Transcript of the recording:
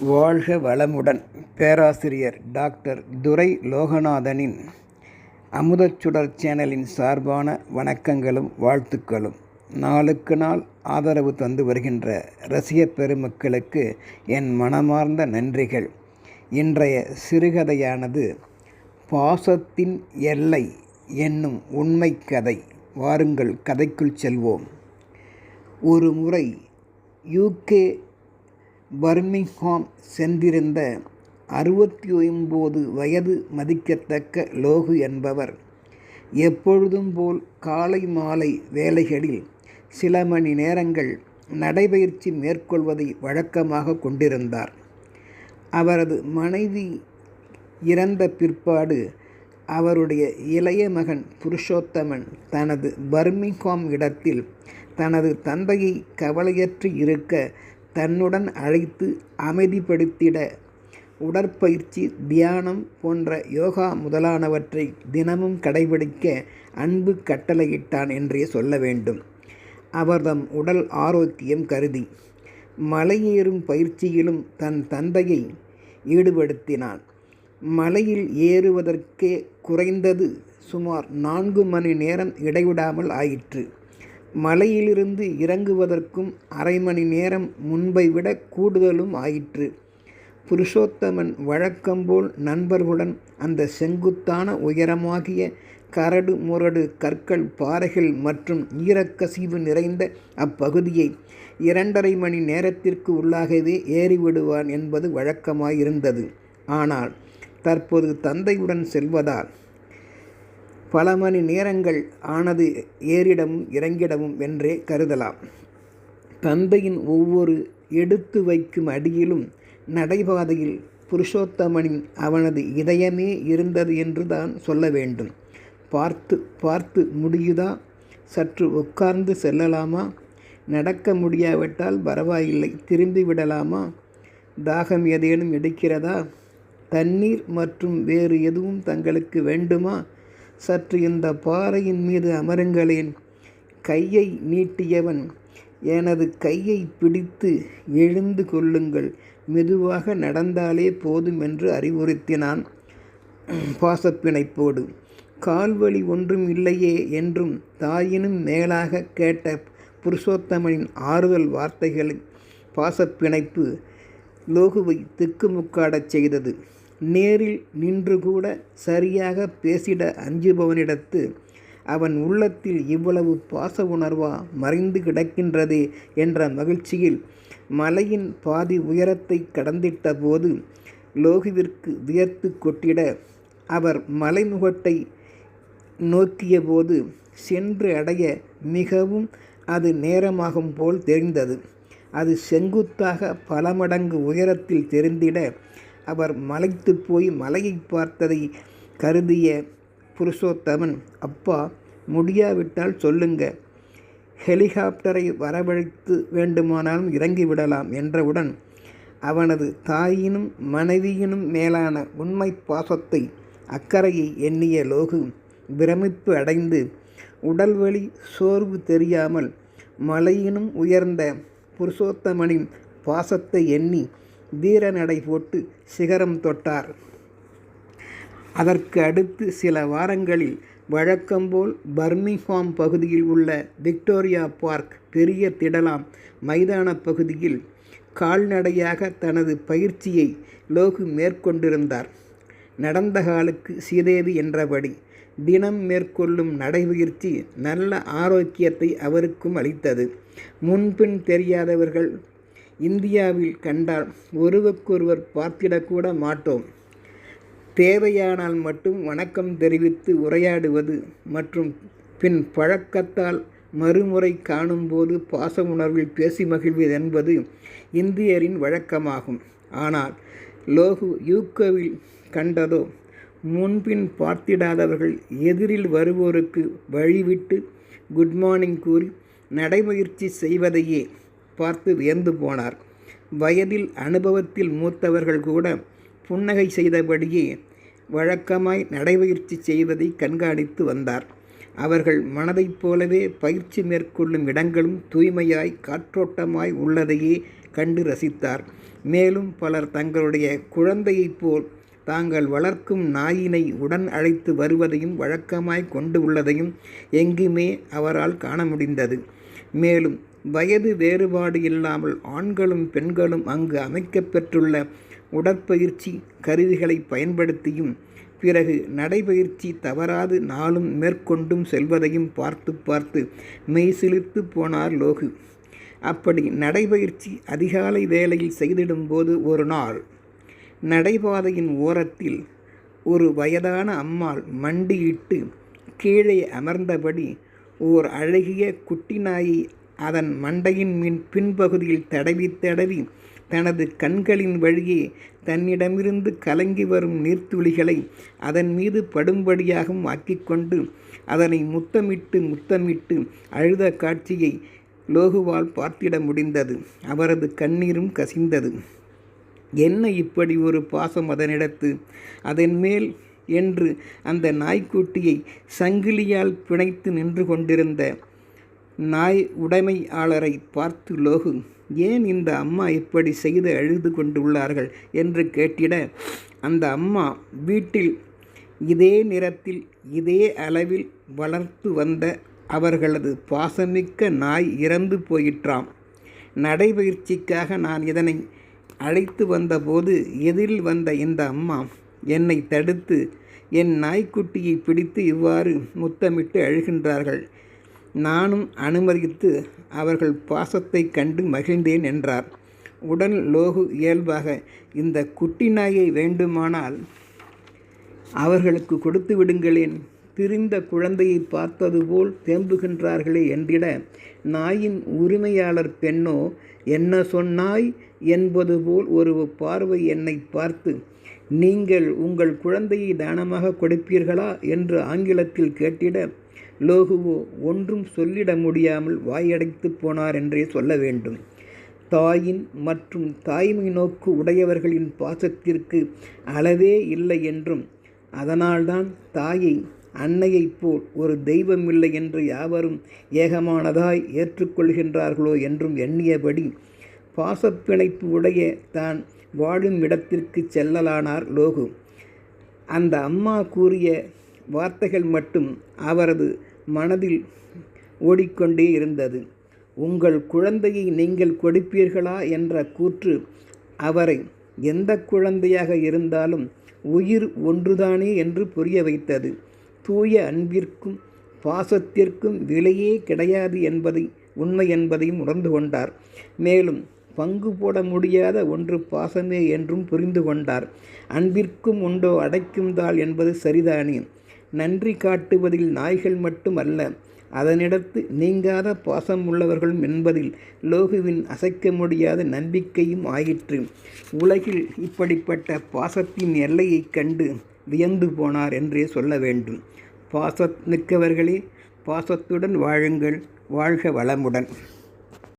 வாழ்க வளமுடன்! பேராசிரியர் டாக்டர் துரை லோகநாதனின் அமுதச்சுடர் சேனலின் சார்பான வணக்கங்களும் வாழ்த்துக்களும். நாளுக்கு நாள் ஆதரவு தந்து வருகின்ற ரசிக பெருமக்களுக்கு என் மனமார்ந்த நன்றிகள். இன்றைய சிறுகதையானது பாசத்தின் எல்லை என்னும் உண்மை கதை. வாருங்கள் கதைக்குள் செல்வோம். ஒரு முறை UK பர்மிங்ஹாம் சென்றிருந்த 69 வயது மதிக்கத்தக்க லோகு என்பவர் எப்பொழுதும் போல் காலை மாலை வேளைகளில் சில மணி நேரங்கள் நடைபயிற்சி மேற்கொள்வதை வழக்கமாக கொண்டிருந்தார். அவரது மனைவி இறந்த பிற்பாடு அவருடைய இளைய மகன் புருஷோத்தமன் தனது பர்மிங்ஹாம் இடத்தில் தனது தந்தையை கவலையற்று இருக்க தன்னுடன் அழைத்து அமைதிப்படுத்திட உடற்பயிற்சி, தியானம் போன்ற யோகா முதலானவற்றை தினமும் கடைபிடிக்க அன்பு கட்டளையிட்டான் என்றே சொல்ல வேண்டும். அவர்தம் உடல் ஆரோக்கியம் கருதி மலையேறும் பயிற்சியிலும் தன் தந்தையை ஈடுபடுத்தினான். மலையில் ஏறுவதற்கே குறைந்தது சுமார் 4 மணி நேரம் இடைவிடாமல் ஆயிற்று. மலையிலிருந்து இறங்குவதற்கும் அரை மணி நேரம் முன்பை விட கூடுதலும் ஆயிற்று. புருஷோத்தமன் வழக்கம்போல் நண்பர்களுடன் அந்த செங்குத்தான உயரமாகிய கரடு முரடு கற்கள், பாறைகள் மற்றும் ஈரக்கசிவு நிறைந்த அப்பகுதியை 2.5 மணி நேரத்திற்கு உள்ளாகவே ஏறிவிடுவான் என்பது வழக்கமாயிருந்தது. ஆனால் தற்போது தந்தையுடன் செல்வதால் பல மணி நேரங்கள் ஆனது. ஏறிடமும் இறங்கிடமும் என்றே கருதலாம். தந்தையின் ஒவ்வொரு எடுத்து வைக்கும் அடியிலும் நடைபாதையில் புருஷோத்தமனின் அவனது இதயமே இருந்தது என்று தான் சொல்ல வேண்டும். பார்த்து பார்த்து முடியுதா? சற்று உட்கார்ந்து செல்லலாமா? நடக்க முடியாவிட்டால் பரவாயில்லை, திரும்பி விடலாமா? தாகம் ஏதேனும் எடுக்கிறதா? தண்ணீர் மற்றும் வேறு எதுவும் தங்களுக்கு வேண்டுமா? சற்று இந்த பாறையின் மீது அமருங்களேன். கையை நீட்டியவன், எனது கையை பிடித்து எழுந்து கொள்ளுங்கள், மெதுவாக நடந்தாலே போதும் என்று அறிவுறுத்தினான் பாசப்பிணைப்போடு. கால்வலி ஒன்றும் இல்லையே என்றும் தாயினும் மேலாக கேட்ட புருஷோத்தமனின் ஆறுதல் வார்த்தைகளை பாசப்பிணைப்பு லோகுவை திக்குமுக்காடச் செய்தது. நேரில் நின்று கூட சரியாக பேசிட அஞ்சுபவனிடத்து அவன் உள்ளத்தில் இவ்வளவு பாச உணர்வா மறைந்து கிடக்கின்றதே என்ற மகிழ்ச்சியில் மலையின் பாதி உயரத்தை கடந்திட்ட போது லோகுவிற்கு வியர்த்து கொட்டிட அவர் மலைமுகட்டை நோக்கிய போது சென்று அடைய மிகவும் அது நேரமாகும் போல் தெரிந்தது. அது செங்குத்தாக பல மடங்கு உயரத்தில் தெரிந்திட அவர் மலைத்து போய் மலையை பார்த்ததை கருதிய புருஷோத்தமன், அப்பா, முடியாவிட்டால் சொல்லுங்க, ஹெலிகாப்டரை வரவழைத்து வேண்டுமானாலும் இறங்கிவிடலாம் என்றவுடன் அவனது தாயினும் மனைவியினும் மேலான உண்மை பாசத்தை, அக்கறையை எண்ணிய லோகு பிரமிப்பு அடைந்து உடல்வலி சோர்வு தெரியாமல் மலையினும் உயர்ந்த புருஷோத்தமனின் பாசத்தை எண்ணி வீரநடை போட்டு சிகரம் தொட்டார். அதற்கு அடுத்து சில வாரங்களில் வழக்கம்போல் பர்மிங்ஹாம் பகுதியில் உள்ள விக்டோரியா பார்க் பெரிய திடலாம் மைதான பகுதியில் கால்நடையாக தனது பயிற்சியை லோகு மேற்கொண்டிருந்தார். நடந்த காலுக்கு சீதேவி என்றபடி தினம் மேற்கொள்ளும் நடைபயிற்சி நல்ல ஆரோக்கியத்தை அவருக்கும் அளித்தது. முன்பின் தெரியாதவர்கள் இந்தியாவில் கண்டால் ஒருவருக்கொருவர் பார்த்திடக்கூட மாட்டோம். தேவையானால் மட்டும் வணக்கம் தெரிவித்து உரையாடுவது மற்றும் பின் பழக்கத்தால் மறுமுறை காணும்போது பாச உணர்வில் பேசி மகிழ்வது என்பது இந்தியரின் வழக்கமாகும். ஆனால் லோகு யூகேவில் கண்டதோ, முன்பின் பார்த்திடாதவர்கள் எதிரில் வருவோருக்கு வழிவிட்டு குட் மார்னிங் கூறி நடைபயிற்சி செய்வதையே பார்த்து வியந்து போனார். வயதில் அனுபவத்தில் மூத்தவர்கள் கூட புன்னகை செய்தபடியே வழக்கமாய் நடைபயிற்சி செய்வதை கண்காணித்து வந்தார். அவர்கள் மனதைப் போலவே பயிற்சி மேற்கொள்ளும் இடங்களும் தூய்மையாய் காற்றோட்டமாய் உள்ளதையே கண்டு ரசித்தார். மேலும் பலர் தங்களுடைய குழந்தையைப் போல் தாங்கள் வளர்க்கும் நாயினை உடன் அழைத்து வருவதையும் வழக்கமாய் கொண்டு உள்ளதையும் எங்குமே அவரால் காண முடிந்தது. மேலும் வயது வேறுபாடு இல்லாமல் ஆண்களும் பெண்களும் அங்கு அமைக்கப்பெற்றுள்ள உடற்பயிற்சி கருவிகளை பயன்படுத்தியும் பிறகு நடைபயிற்சி தவறாது நாளும் மேற்கொண்டும் செல்வதையும் பார்த்து பார்த்து மெய்சிலிர்த்து போனார் லோகு. அப்படி நடைபயிற்சி அதிகாலை வேளையில் செய்திடும்போது ஒரு நாள் நடைபாதையின் ஓரத்தில் ஒரு வயதான அம்மாள் மண்டியிட்டு கீழே அமர்ந்தபடி ஓர் அழகிய குட்டி நாயை அதன் மண்டையின் பின்பகுதியில் தடவி தடவி தனது கண்களின் வழியே தன்னிடமிருந்து கலங்கி வரும் நீர்த்துளிகளை அதன் மீது படும்படியாகவும் ஆக்கிக்கொண்டு அதனை முத்தமிட்டு முத்தமிட்டு அழுத காட்சியை லோகுவால் பார்த்திட முடிந்தது. அவரது கண்ணீரும் கசிந்தது. என்ன இப்படி ஒரு பாசம் அதனிடத்து! அதன் மேல் என்று அந்த நாய்க்குட்டியை சங்கிலியால் பிணைத்து நின்று கொண்டிருந்த நாய் உடைமையாளரை பார்த்து லோகு, ஏன் இந்த அம்மா இப்படி செய்து அழுது கொண்டுள்ளார்கள் என்று கேட்டிட, அந்த அம்மா வீட்டில் இதே நிறத்தில் இதே அளவில் வளர்த்து வந்த அவர்களது பாசமிக்க நாய் இறந்து போயிற்றாம். நடைபயிற்சிக்காக நான் இதனை அழைத்து வந்தபோது எதிரில் வந்த இந்த அம்மா என்னை தடுத்து என் நாய்க்குட்டியை பிடித்து இவ்வாறு முத்தமிட்டு அழுகின்றார்கள். நானும் அனுமதித்து அவர்கள் பாசத்தை கண்டு மகிழ்ந்தேன் என்றார். உடன் லோகு இயல்பாக, இந்த குட்டி நாயை வேண்டுமானால் அவர்களுக்கு கொடுத்து விடுங்களேன், பிரிந்த குழந்தையை பார்த்தது போல் தேம்புகின்றார்களே என்றிட, நாயின் உரிமையாளர் பெண்ணோ என்ன சொன்னாய் என்பது போல் ஒரு பார்வை என்னை பார்த்து, நீங்கள் உங்கள் குழந்தையை தானமாக கொடுப்பீர்களா என்று ஆங்கிலத்தில் கேட்டிட, லோகுவோ ஒன்றும் சொல்லிட முடியாமல் வாயடைத்து போனார் என்றே சொல்ல வேண்டும். தாயின் மற்றும் தாய்மை நோக்கு உடையவர்களின் பாசத்திற்கு அளவே இல்லை என்றும், அதனால்தான் தாயை அன்னையைப் போல் ஒரு தெய்வமில்லை என்று யாவரும் ஏகமானதாய் ஏற்றுக்கொள்கின்றார்களோ என்றும் எண்ணியபடி பாசப்பிணைப்பு உடைய தான் வாழும் இடத்திற்கு செல்லலானார் லோகு. அந்த அம்மா கூறிய வார்த்தைகள் மட்டும் அவரது மனதில் ஓடிக்கொண்டே இருந்தது. உங்கள் குழந்தையை நீங்கள் கொடுப்பீர்களா என்ற கூற்று அவரை எந்த குழந்தையாக இருந்தாலும் உயிர் ஒன்றுதானே என்று புரிய வைத்தது. தூய அன்பிற்கும் பாசத்திற்கும் விலையே கிடையாது என்பதை உண்மை என்பதையும் உணர்ந்து கொண்டார். மேலும் பங்கு போட முடியாத ஒன்று பாசமே என்றும் புரிந்து கொண்டார். அன்பிற்கும் உண்டோ அடைக்கும் தாள் என்பது சரிதானே. நன்றி காட்டுவதில் நாய்கள் மட்டும் அல்ல, அதனிடத்து நீங்காத பாசம் உள்ளவர்களும் என்பதில் லோகுவின் அசைக்க முடியாத நம்பிக்கையும் ஆயிற்று. உலகில் இப்படிப்பட்ட பாசத்தின் எல்லையைக் கண்டு வியந்து போனார் என்றே சொல்ல வேண்டும். பாசமிக்கவர்களே, பாசத்துடன் வாழுங்கள். வாழ்க வளமுடன்.